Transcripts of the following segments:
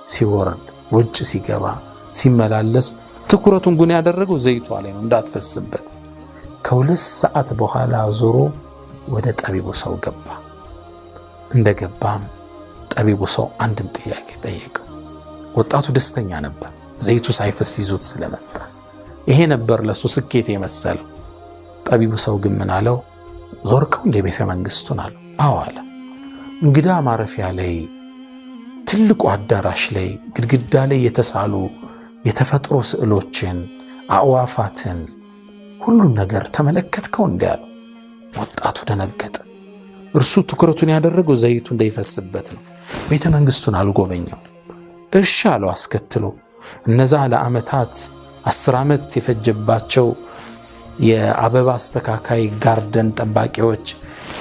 ሲወርድ ውጭ ሲገባ ሲመላለስ ትኩረቱን ግን ያደረገው ዘይቷ ላይ ነው እንዳትፈስበት። ከ2 ሰዓት በኋላ ዞሮ ወደ ጠቢቡ ሰው ገባ። እንደገባም ጠቢቡ ሰው አንድን ጥያቄ ጠየቀው። ወጣቱ ደስተኛ ነበር፣ ዘይቱ ሳይፈስ ይዞት ስለመጣ። ይሄ ነበር ለሱ ስኬት የመሰለው። ጠቢቡ ሰው ግን ምን አለው? ዞርከው እንደ ቤተ መንግስቱን አለው። አዎ አለ። እንግዳ ማረፊያ ላይ ትልቁ አዳራሽ ላይ ግድግዳ ላይ የተሳሉ የተፈጥሮ ስዕሎችን፣ አዕዋፋትን፣ ሁሉን ነገር ተመለከትከው እንዴ አለው። ወጣቱ ደነገጠ። እርሱ ትኩረቱን ያደረገው ዘይቱ እንዳይፈስበት ነው። ቤተ መንግስቱን አልጎበኘው። እሺ አለው አስከትሎ። እነዛ ለዓመታት 10 ዓመት የፈጀባቸው የአበባ አስተካካይ ጋርደን ጠባቂዎች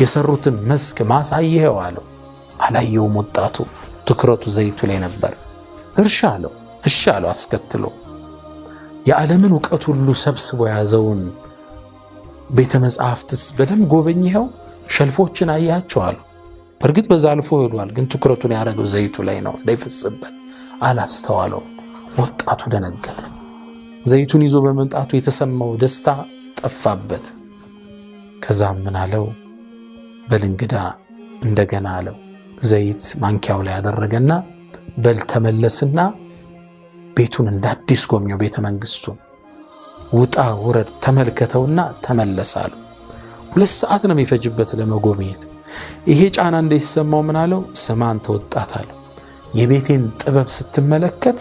የሰሩትን መስክ ማሳየው አለው። አላየውም። ወጣቱ ትኩረቱ ዘይቱ ላይ ነበር። እርሻ አለው። እሺ አለው አስከትሎ። የዓለምን ዕውቀት ሁሉ ሰብስቦ ያዘውን ቤተ መጻሕፍትስ በደንብ ጎበኘኸው? ሸልፎችን አያቸው አለው። በእርግጥ በዛ አልፎ ሄዷል፣ ግን ትኩረቱን ያደረገው ዘይቱ ላይ ነው እንዳይፈስበት። አላስተዋለውም። ወጣቱ ደነገጠ። ዘይቱን ይዞ በመምጣቱ የተሰማው ደስታ ጠፋበት። ከዛም ምን አለው? በል እንግዳ እንደገና አለው። ዘይት ማንኪያው ላይ ያደረገና በል ተመለስና ቤቱን እንዳዲስ ጎብኘው፣ ቤተ መንግስቱን ውጣ ውረድ ተመልከተውና ተመለሳለሁ። 2 ሰዓት ነው የሚፈጅበት ለመጎብኘት። ይሄ ጫና እንደይሰማው ምን አለው? ስማ አንተ ወጣት አለው፣ የቤቴን ጥበብ ስትመለከት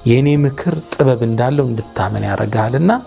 የኔ ምክር ጥበብ እንዳለው እንድታመን ያደርጋልና